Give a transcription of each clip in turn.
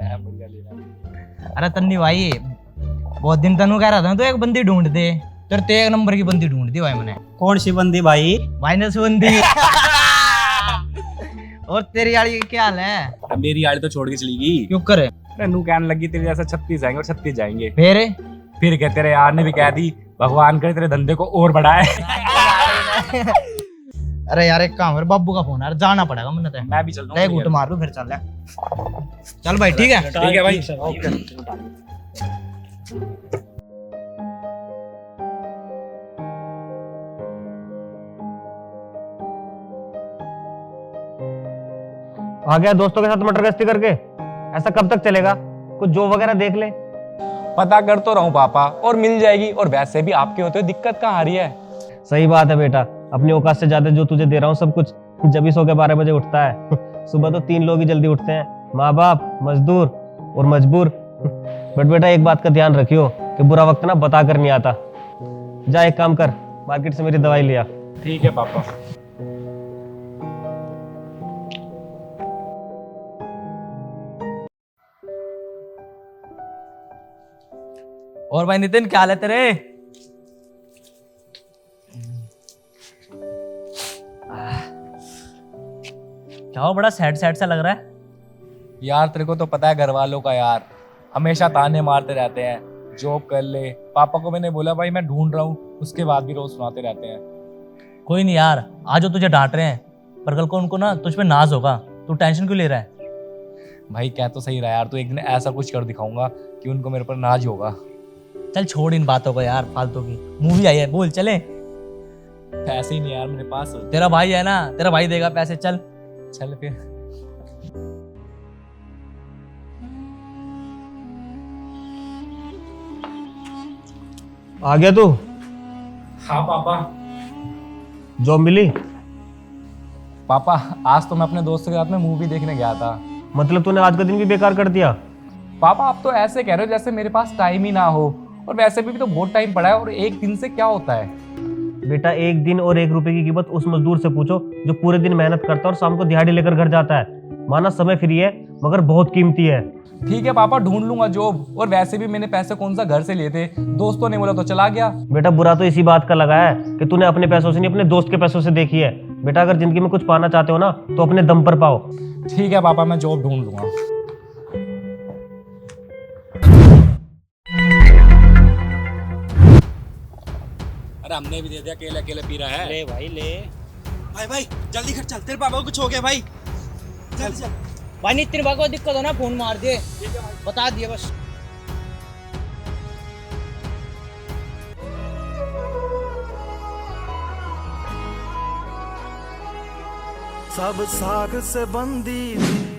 अरे तन्नी भाई बहुत दिन तनु कह रहा था तो एक बंदी ढूंढ दे, तेरे ते एक नंबर की बंदी ढूंढ दी भाई मैंने। कौन सी बंदी भाई? माइनस बंदी। और तेरी यारी क्या हाल है? मेरी यारी तो छोड़ के चली गई। क्यों करे? नू कहने लगी तेरे जैसा 36 आएंगे और 36 जाएंगे। फिर क्या तेरे यार ने भी कह दी भगवान करे तेरे धंधे को और बढ़ाए। अरे यार एक काम है, बाबू का फोन है, जाना पड़ेगा मुझे तो। मैं भी चल रहा हूँ। घूट मार लूं फिर चल ले। चल भाई ठीक है। ठीक है भाई। आ गया दोस्तों के साथ मटर गश्ती करके? ऐसा कब तक चलेगा? कुछ जॉब वगैरह देख ले। पता कर तो रहा हूँ पापा, और मिल जाएगी। और वैसे भी आपके होते हुए दिक्कत कहाँ आ रही है? सही बात है बेटा, अपनी औकात से ज्यादा जो तुझे दे रहा हूँ सब कुछ। जब ही सो के 12 बजे उठता है। सुबह तो 3 लोग ही जल्दी उठते हैं, माँ बाप, मजदूर और मजबूर। बट बेटा एक बात का ध्यान रखियो कि बुरा वक्त ना बता कर नहीं आता। जा एक काम कर, मार्केट से मेरी दवाई लिया। ठीक है पापा। और भाई नितिन क्या हाल है तेरे? क्या हो, बड़ा सैड सैड सा लग रहा है? यार तेरे को तो पता है घर वालों का यार, हमेशा ताने मारते रहते हैं, जॉब कर ले। पापा को मैंने बोला भाई मैं ढूंढ रहा हूँ, उसके बाद भी रोज सुनाते रहते हैं। कोई नहीं यार, आज वो तुझे डांट रहे हैं पर कल को उनको ना तुझ पे नाज होगा। तू टेंशन क्यों ले रहा है? भाई कह तो सही रहा यार, तो एक दिन ऐसा कुछ कर दिखाऊंगा कि उनको मेरे पर नाज होगा। चल छोड़ इन बातों को यार, फालतू की। मूवी आई है, बोल चले। पैसे ही नहीं यार मेरे पास। तेरा भाई है ना, तेरा भाई देगा पैसे। चल चल फिर। आ गया तू? हाँ पापा। जॉब मिली? पापा आज तो मैं अपने दोस्तों के साथ में मूवी देखने गया था। मतलब तूने आज का दिन भी बेकार कर दिया? पापा आप तो ऐसे कह रहे हो जैसे मेरे पास टाइम ही ना हो, और वैसे भी तो बहुत टाइम पड़ा है, और एक दिन से क्या होता है? बेटा एक दिन और 1 रुपए की कीमत उस मजदूर से पूछो जो पूरे दिन मेहनत करता है और शाम को दिहाड़ी लेकर घर जाता है। माना समय फ्री है मगर बहुत कीमती है। ठीक है पापा, ढूंढ लूंगा जॉब। और वैसे भी मैंने पैसे कौन सा घर से लिए थे, दोस्तों ने बोला तो चला गया। बेटा बुरा तो इसी बात का लगा है कि तूने अपने पैसों से नहीं अपने दोस्त के पैसों से देखी है। बेटा अगर जिंदगी में कुछ पाना चाहते हो ना तो अपने दम पर पाओ। ठीक है पापा, मैं जॉब ढूंढ लूंगा। अरे हमने भी दे दिया, अकेले अकेले पी रहा है। ले भाई ले। भाई जल्दी कर, चल तेरे पापा को कुछ हो गया भाई। चल भाई नहीं, तेरे को दिक्कत हो ना, फोन मार दे, बता दिए बस। सब साग से बंदी।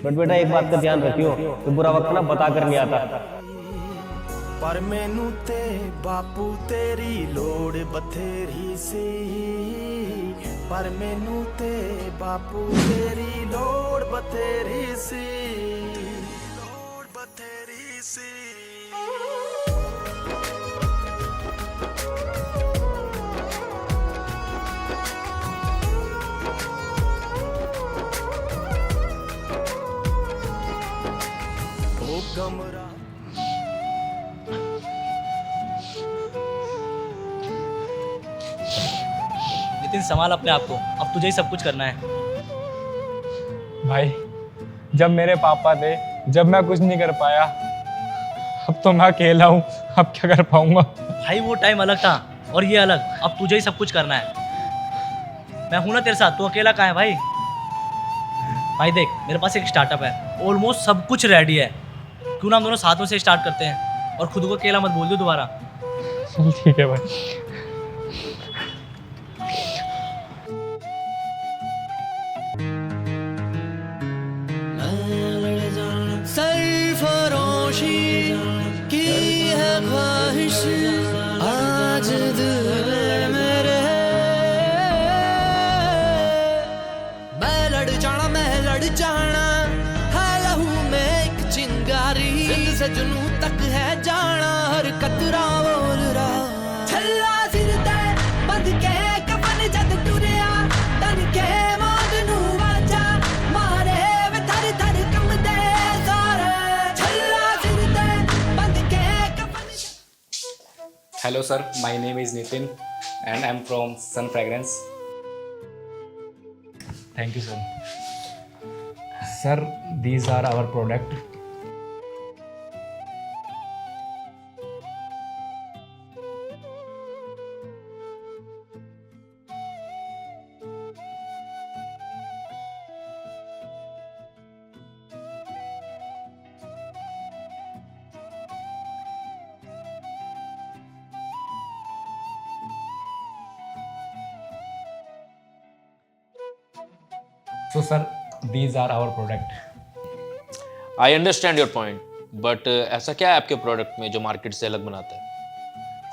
बट बेटा एक बात का ध्यान रखियो कि बुरा वक्त ना बता कर नहीं आता। पर मैनू ते बापू तेरी लोड़ बथेरी सी, पर मैनू ते बापू तेरी लोड़ बथेरी सी, लोड़ बथेरी सी। ओ गमरा नितिन संभाल अपने आप को, अब तुझे ही सब कुछ करना है। भाई जब मेरे पापा थे, जब मैं कुछ नहीं कर पाया, अब तो मैं अकेला हूँ, अब क्या कर पाऊंगा? भाई वो टाइम अलग था और ये अलग, अब तुझे ही सब कुछ करना है। मैं हूं ना तेरे साथ, तू अकेला कहाँ है भाई? भाई देख मेरे पास एक स्टार्टअप है, ऑलमोस्ट सब कुछ रेडी है। क्यों ना हम दोनों साथ में से स्टार्ट करते हैं, और खुद को अकेला मत बोल दो दोबारा। चल ठीक है भाई। सरफरोशी की है ख्वाहिश आज दिल मेरे, मैं लड़ जाना है लहू में एक चिंगारी, दिल से जुनून तक है जाना हर कतरा बोल रहा। छल्ला सिर ते बंद के कफन जद टुरिया, तन के मौत नू वाजा मारे वे थर थर कम दे सारे। Hello sir, my name is Nitin and I'm from Sun Fragrance. Thank you sir. Sir, these are our product. So sir, these are our product. I understand your point, but ऐसा क्या है आपके प्रोडक्ट में जो market से अलग बनाता है?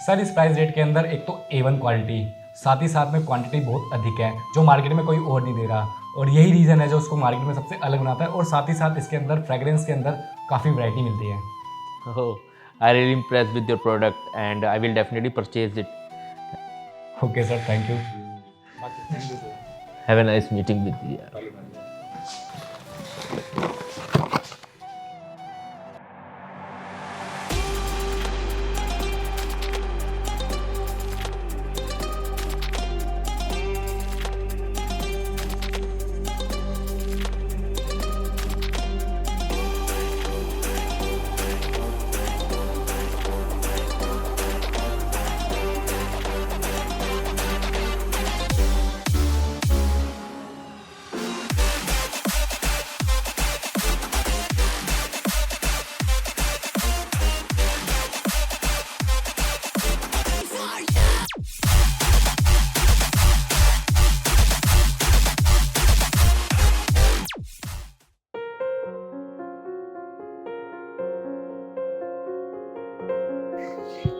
सर, इस प्राइस रेट के अंदर एक तो A1 क्वालिटी, साथ ही साथ में क्वांटिटी बहुत अधिक है जो मार्केट में कोई और नहीं दे रहा, और यही रीज़न है जो उसको मार्केट में सबसे अलग बनाता है। और साथ ही साथ इसके अंदर फ्रेग्रेंस के अंदर काफ़ी वैरायटी मिलती है। I really impressed with your product and I will definitely purchase it. Okay sir, thank you. Have a nice meeting with you.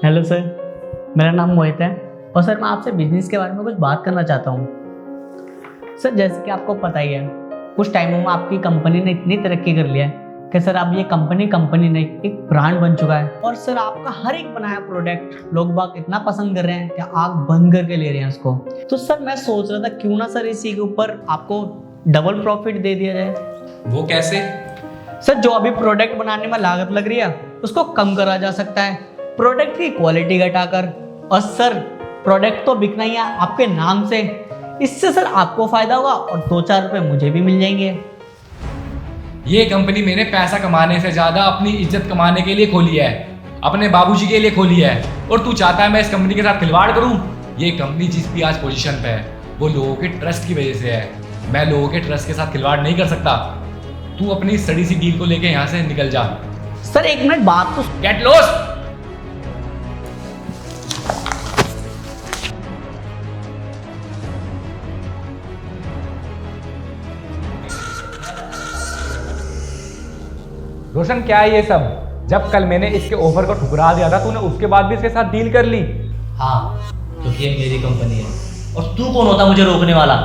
Hello sir, मेरा नाम मोहित है और सर मैं आपसे बिजनेस के बारे में कुछ बात करना चाहता हूँ। सर, जैसे कि आपको पता ही है, कुछ टाइमों में आपकी कंपनी ने इतनी तरक्की कर लिया है कि सर अब ये कंपनी नहीं एक ब्रांड बन चुका है। और सर आपका हर एक बनाया प्रोडक्ट लोग बाग इतना पसंद कर रहे हैं कि आग बंद करके ले रहे हैं उसको। तो सर मैं सोच रहा था क्यों ना सर इसी के ऊपर आपको डबल प्रॉफिट दे दिया जाए। वो कैसे? सर, जो अभी प्रोडक्ट बनाने में लागत लग रही है उसको कम करा जा सकता है, प्रोडक्ट की क्वालिटी घटाकर। और सर प्रोडक्ट तो बिकना ही है आपके नाम से, इससे सर आपको फायदा होगा और 2-4 रुपए मुझे भी मिल जाएंगे। ये कंपनी मैंने पैसा कमाने से ज्यादा अपनी इज्जत कमाने के लिए खोली है, अपने बाबूजी के लिए खोली है। और तू चाहता है मैं इस कंपनी के साथ खिलवाड़ करूं? ये कंपनी जिस भी आज पोजीशन पे है वो लोगों के ट्रस्ट की वजह से है। मैं लोगों के ट्रस्ट के साथ खिलवाड़ नहीं कर सकता। तू अपनी सड़ी सी डील को लेके यहाँ से निकल जा। सर एक मिनट, बात तो गेट लॉस्ट। रोशन, क्या है ये सब? जब कल मैंने इसके ऑफर को ठुकरा दिया था तूने उसके बाद भी इसके साथ डील कर ली। हाँ, क्योंकि ये मेरी कंपनी है और तू कौन होता मुझे रोकने वाला?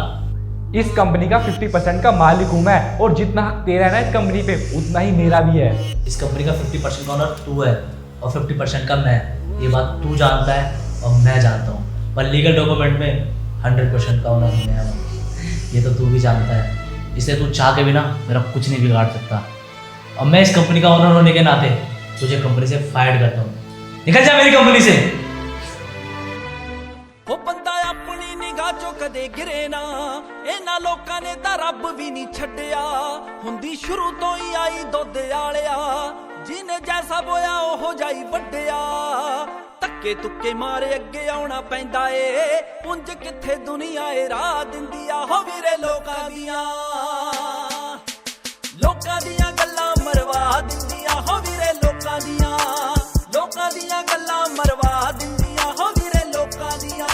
इस कंपनी का 50% का मालिक हूं मैं, और जितना हक तेरा है ना इस कंपनी पे उतना ही मेरा भी है। इस कंपनी का 50% का ओनर तू है और 50% का मैं। ये बात तू जानता है और मैं जानता हूँ, पर लीगल डॉक्यूमेंट में 100% का ओनर मैं हूँ, ये तो तू भी जानता है। इसलिए तू चाह के भी ना मेरा कुछ नहीं बिगाड़ सकता। और मैं इस कंपनी का ओनर होने के नाते तुझे कंपनी से फायर करता हूँ। निकल जा मेरी कंपनी से। ਉਹ ਬੰਦਾ ਆਪਣੀ ਨਿਗਾਹ ਚੋਂ ਕਦੇ ਗਿਰੇ ਨਾ, ਇਹਨਾਂ ਲੋਕਾਂ ਨੇ ਤਾਂ ਰੱਬ ਵੀ ਨਹੀਂ ਛੱਡਿਆ। ਹੁੰਦੀ ਸ਼ੁਰੂ ਤੋਂ ਹੀ ਆਈ ਦੁੱਧ ਵਾਲਿਆ, ਜਿਹਨੇ ਜੈਸਾ ਬੋਇਆ ਉਹੋ ਜਾਈ ਵੱਡਿਆ। ਧੱਕੇ ਤੁੱਕੇ ਮਾਰੇ ਅੱਗੇ ਆਉਣਾ ਪੈਂਦਾ ਏ, ਪੁੰਜ ਕਿੱਥੇ ਦੁਨੀਆ ਏ ਰਾਹ ਦਿੰਦੀ ਆ। ਹੋ ਵੀਰੇ ਲੋਕਾਂ ਦੀਆਂ ਗੱਲਾਂ ਮਰਵਾ ਦਿੰਦੀਆਂ। ਹੋ ਵੀਰੇ ਲੋਕਾਂ ਦੀਆਂ ਗੱਲਾਂ ਮਰਵਾ ਦਿੰਦੀਆਂ। ਹੋ ਵੀਰੇ ਲੋਕਾਂ ਦੀਆਂ।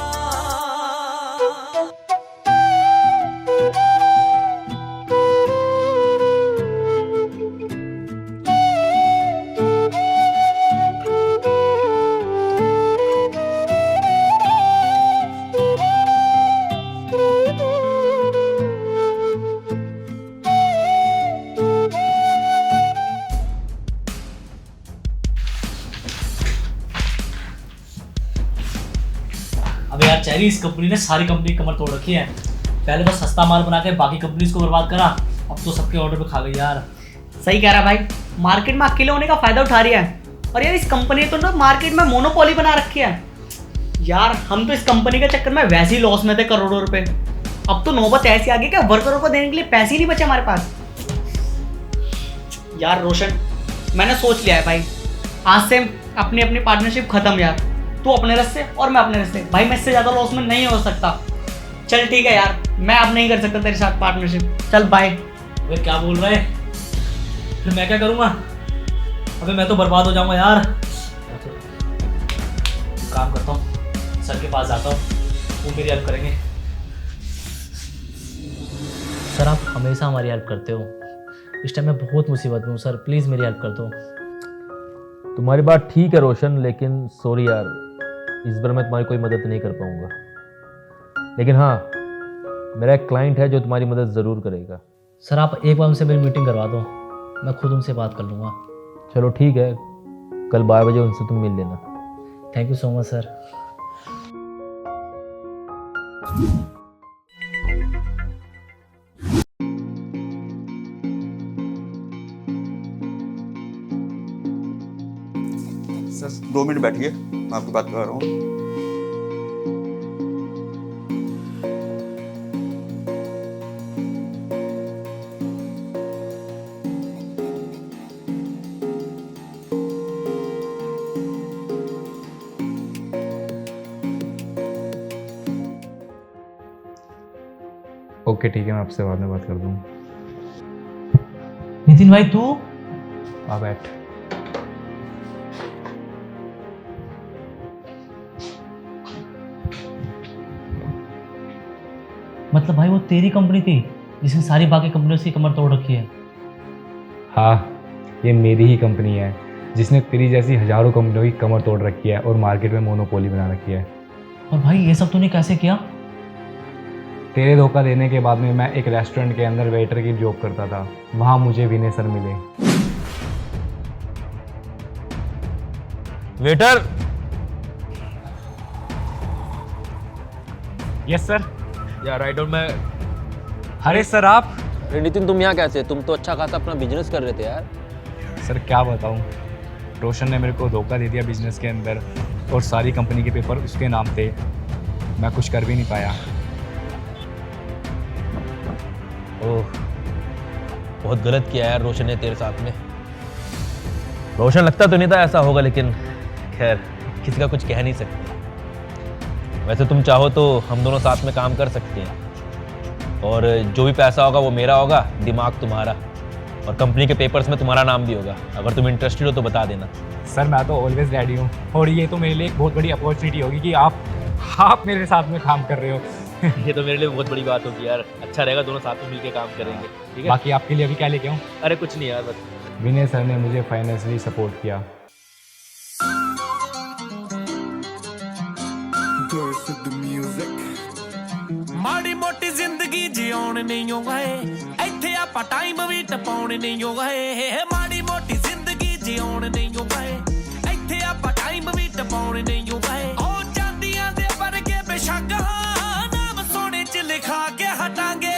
अब यार चेरी, इस कंपनी ने सारी कंपनी की कमर तोड़ रखी है। पहले तो सस्ता माल बना के बाकी कंपनीज को बर्बाद करा, अब तो सबके ऑर्डर पे खा गई यार। सही कह रहा भाई, मार्केट में अकेले होने का फायदा उठा रही है। और यार इस कंपनी ने तो ना मार्केट में मोनोपोली बना रखी है। यार हम तो इस कंपनी के चक्कर में वैसे ही लॉस में थे करोड़ों रुपए। अब तो नौबत ऐसी आ गई कि वर्करों को देने के लिए पैसे ही नहीं बचे हमारे पास। यार रोशन, मैंने सोच लिया है भाई, आज से अपनी अपनी पार्टनरशिप खत्म यार। तू अपने रास्ते और मैं अपने रास्ते। भाई मैं इससे ज़्यादा लॉस में नहीं हो सकता। चल ठीक है यार, मैं अब नहीं कर सकता तेरे साथ पार्टनरशिप। चल बाय। अबे क्या बोल रहा है, फिर मैं क्या करूँगा? अबे मैं तो बर्बाद हो जाऊँगा यार। काम करता हूँ, सर के पास जाता हूँ, वो मेरी हेल्प करेंगे। सर आप हमेशा हमारी हेल्प करते हो, इस टाइम मैं बहुत मुसीबत में हूँ सर, प्लीज़ मेरी हेल्प कर दो। तुम्हारी बात ठीक है रोशन, लेकिन सॉरी यार, इस बार मैं तुम्हारी कोई मदद नहीं कर पाऊंगा। लेकिन हाँ, मेरा एक क्लाइंट है जो तुम्हारी मदद ज़रूर करेगा। सर आप एक बार उनसे मेरी मीटिंग करवा दो, मैं खुद उनसे बात कर लूँगा। चलो ठीक है, कल 12 बजे उनसे तुम मिल लेना। Thank you so much sir. Sir 2 minute बैठिए, मैं आपकी बात कर रहा हूँ। ओके ठीक है, मैं आपसे बाद में बात कर दूँ। नितिन भाई तू? आ बैठ। मतलब भाई वो तेरी कंपनी थी जिसने सारी बाकी कंपनियों से कमर तोड़ रखी है? हाँ, ये मेरी ही कंपनी है जिसने तेरी जैसी हजारों कंपनियों की कमर तोड़ रखी है और मार्केट में मोनोपोली बना रखी है। और भाई ये सब तूने कैसे किया? तेरे धोखा देने के बाद में मैं एक रेस्टोरेंट के अंदर वेटर की जॉब करता था, वहाँ मुझे विनय सर मिले। वेटर। Yes sir. यार आई डोंट मैं। अरे सर आप। अरे नितिन तुम यहाँ कैसे? तुम तो अच्छा खासा अपना बिजनेस कर रहे थे यार। सर क्या बताऊँ, रोशन ने मेरे को धोखा दे दिया बिजनेस के अंदर और सारी कंपनी के पेपर उसके नाम थे, मैं कुछ कर भी नहीं पाया। ओह, बहुत गलत किया यार रोशन ने तेरे साथ में। रोशन लगता तो नहीं था ऐसा होगा, लेकिन खैर किसी का कुछ कह नहीं सकते। वैसे तुम चाहो तो हम दोनों साथ में काम कर सकते हैं, और जो भी पैसा होगा वो मेरा होगा, दिमाग तुम्हारा, और कंपनी के पेपर्स में तुम्हारा नाम भी होगा। अगर तुम इंटरेस्टेड हो तो बता देना। सर मैं तो ऑलवेज रेडी हूँ, और ये तो मेरे लिए एक बहुत बड़ी अपॉर्चुनिटी होगी कि आप मेरे साथ में काम कर रहे हो। ये तो मेरे लिए बहुत बड़ी बात होगी यार, अच्छा रहेगा, दोनों साथ में मिलके काम करेंगे। ठीक है, बाकी आपके लिए अभी क्या लेके आऊँ? अरे कुछ नहीं यार, बस विनय सर ने मुझे फाइनेंशियली सपोर्ट किया। ਮਾੜੀ ਮੋਟੀ ਜ਼ਿੰਦਗੀ ਜਿਉਣ ਨਹੀਂ ਹੋ ਗਏ, ਇੱਥੇ ਆਪਾਂ ਟਾਈਮ ਵੀ ਟਪਾਉਣ ਨਹੀਂ ਹੋ ਗਏ। ਮਾੜੀ ਮੋਟੀ ਜ਼ਿੰਦਗੀ ਜਿਉਣ ਨਹੀਂ ਹੋ ਗਏ, ਇੱਥੇ ਆਪਾਂ ਟਾਈਮ ਵੀ ਟਪਾਉਣ ਨਹੀਂ ਹੋ ਗਏ। ਉਹ ਚਾਂਦੀਆਂ ਦੇ ਵਰਗੇ ਬੇਸ਼ੱਕ ਨਾਮ ਸੋਨੇ 'ਚ ਲਿਖਾ ਕੇ ਹਟਾਂਗੇ,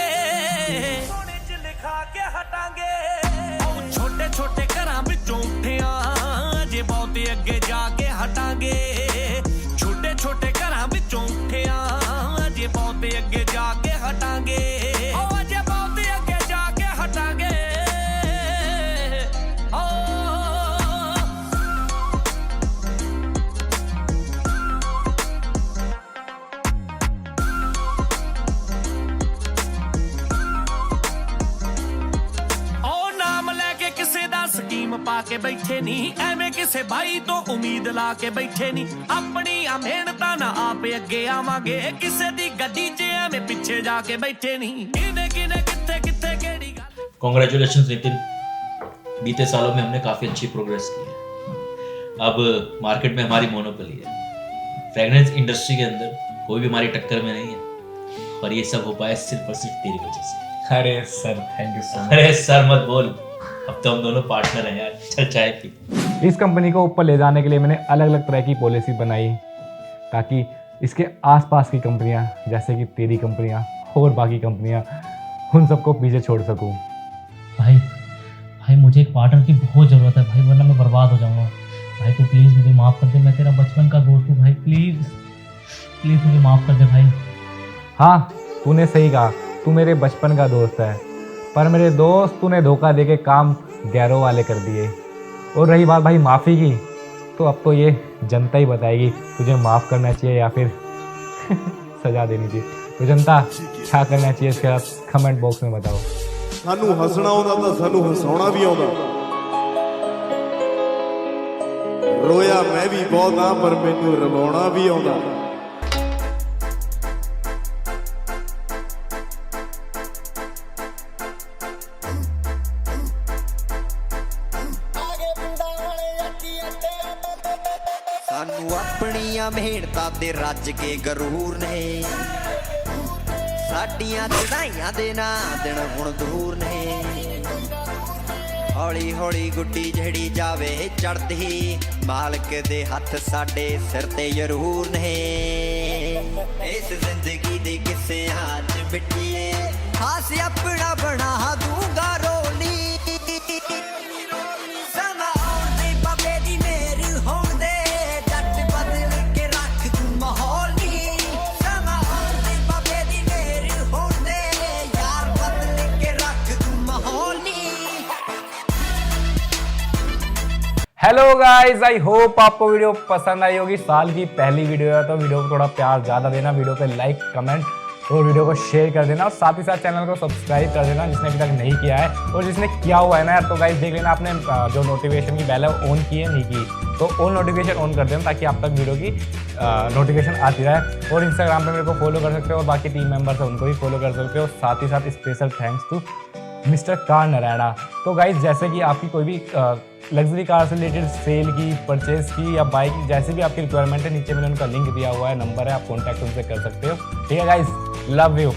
ਸੋਨੇ 'ਚ ਲਿਖਾ ਕੇ ਹਟਾਂਗੇ। ਉਹ ਛੋਟੇ ਛੋਟੇ ਘਰਾਂ ਵਿੱਚੋਂ ਉੱਠਿਆ ਜੇ ਬਹੁਤੇ ਅੱਗੇ ਜਾ ਕੇ ਹਟਾਂਗੇ। ਛੋਟੇ ਛੋਟੇ ਘਰਾਂ ਵਿੱਚੋਂ ਉੱਠਿਆ ਜੇ ਬਹੁਤੇ ਅੱਗੇ ਜਾ ਕੇ ਹਟਾਂਗੇ। ਉਹ ਜੇ ਬਹੁਤੇ ਅੱਗੇ ਜਾ ਕੇ ਹਟਾਂਗੇ। ਉਹ ਨਾਮ ਲੈ ਕੇ ਕਿਸੇ ਦਾ ਸਕੀਮ ਪਾ ਕੇ ਬੈਠੇ ਨਹੀਂ, ਐਵੇਂ ਕਿਸੇ ਭਾਈ ਤੋਂ ਉਮੀਦ ਲਾ ਕੇ ਬੈਠੇ ਨਹੀਂ। ਆਪਣੀਆਂ ਮਿਹਨਤਾਂ ਨਾਲ ਆਪੇ ਅੱਗੇ ਆਵਾਂਗੇ, ਕਿਸੇ ਦੀ ਗੱਡੀ 'ਚ ਐਵੇਂ ਪਿੱਛੇ ਜਾ ਕੇ ਬੈਠੇ ਨਹੀਂ। ਕਿਨੇ ਕਿਨੇ ਕਿੱਥੇ कित्थे केड़ी गल। कॉन्ग्रेचुलेशन नितिन, बीते सालों में हमने काफ़ी अच्छी प्रोग्रेस की है। अब मार्केट में हमारी मोनोपोली है, फ्रेगनेंस इंडस्ट्री के अंदर कोई भी हमारी टक्कर में नहीं है, और ये सब हो पाया सिर्फ और सिर्फ तेरी वजह से। अरे sir thank you so much. अरे सर मत बोल, अब तो हम दोनों पार्टनर हैं यार, चल चाय पी। इस कंपनी को ऊपर ले जाने के लिए मैंने अलग अलग तरह की पॉलिसी बनाई, ताकि इसके आसपास की कंपनियां जैसे कि तेरी कंपनियां और बाकी कंपनियां उन सबको पीछे छोड़ सकूं। भाई मुझे एक पार्टनर की बहुत ज़रूरत है भाई, वरना मैं बर्बाद हो जाऊंगा। भाई तो प्लीज़ मुझे माफ़ कर दे, मैं तेरा बचपन का दोस्त हूँ भाई, प्लीज़। प्लीज़ मुझे माफ़ कर दे भाई। हाँ, तूने सही कहा, तू मेरे बचपन का दोस्त है, पर मेरे दोस्त तूने धोखा देके काम गैरों वाले कर दिए। और रही बात भाई माफ़ी की, तो अब तो ये जनता ही बताएगी तुझे माफ़ करना चाहिए या फिर सजा देनी चाहिए। तो जनता क्या करना चाहिए इसके साथ कमेंट बॉक्स में बताओ। ਸਾਨੂੰ ਹੱਸਣਾ ਆਉਂਦਾ ਤਾਂ ਸਾਨੂੰ ਹਸਾਉਣਾ ਵੀ ਆਉਂਦਾ। ਰੋਇਆ ਮੈਂ ਵੀ ਬਹੁਤ ਆ ਪਰ ਮੈਨੂੰ ਰਵਾਉਣਾ ਵੀ ਆਉਂਦਾ। ਸਾਨੂੰ ਆਪਣੀਆਂ ਮਿਹਨਤਾਂ ਤੇ ਰੱਜ ਕੇ ਗਰੂਰ ਨੇ, ਸਾਡੀਆਂ ਚੜਾਈਆਂ ਦੇ ਨਾ ਦਿਨ ਹੁਣ ਦੂਰ ਨੇ। ਹੌਲੀ ਹੌਲੀ ਗੁੱਡੀ ਜਿਹੜੀ ਜਾਵੇ ਚੜਦੀ, ਮਾਲਕ ਦੇ ਹੱਥ ਸਾਡੇ ਸਿਰ ਤੇ ਜ਼ਰੂਰ ਨੇ। ਇਸ ਜ਼ਿੰਦਗੀ ਦੇ ਕਿੱਸਿਆਂ 'ਚ ਮਿੱਟੀਏ, ਹਾਸ ਆਪਣਾ ਬਣਾ ਦੂੰਗਾ ਰੋਲੀ। ਸਮਾਂ ਆਉਣ ਦੇ ਬਾਬੇ ਦੀ ਮਿਹਰ ਹੋਣ ਦੇ, ਜੱਟ ਬਦਲ ਕੇ ਰੱਖ ਤੂੰ ਮਾਹੌਲ ਨੀ। ਸਮਾਂ ਆਉਣ ਦੇ ਬਾਬੇ ਦੀ ਮਿਹਰ ਹੋਣ ਦੇ, ਯਾਰ ਬਦਲ ਕੇ ਰੱਖ ਤੂੰ ਮਾਹੌਲ ਨੀ। हेलो गाइस, आई होप आपको वीडियो पसंद आई होगी। साल की पहली वीडियो है तो वीडियो को थोड़ा प्यार ज़्यादा देना, वीडियो पे लाइक कमेंट और वीडियो को शेयर कर देना, और साथ ही साथ चैनल को सब्सक्राइब कर देना जिसने अभी तक नहीं किया है। और जिसने किया हुआ है ना यार, तो गाइस देख लेना आपने जो नोटिफिकेशन की बेल है ऑन की है नहीं की, तो ऑन नोटिफिकेशन ऑन कर देना ताकि आप तक वीडियो की नोटिफिकेशन आती रहे। और इंस्टाग्राम पे मेरे को फॉलो कर सकते हो, और बाकी टीम मेंबर्स हैं उनको भी फॉलो कर सकते हो। साथ ही साथ special thanks to mister Kar Narayana. तो गाइस जैसे कि आपकी कोई भी लग्जरी कार से रिलेटेड सेल की, परचेज की या बाइक की, जैसे भी आपकी रिक्वायरमेंट है, नीचे मैंने उनका लिंक दिया हुआ है, नंबर है, आप कॉन्टैक्ट उनसे कर सकते हो। ठीक है गाइस, लव यू।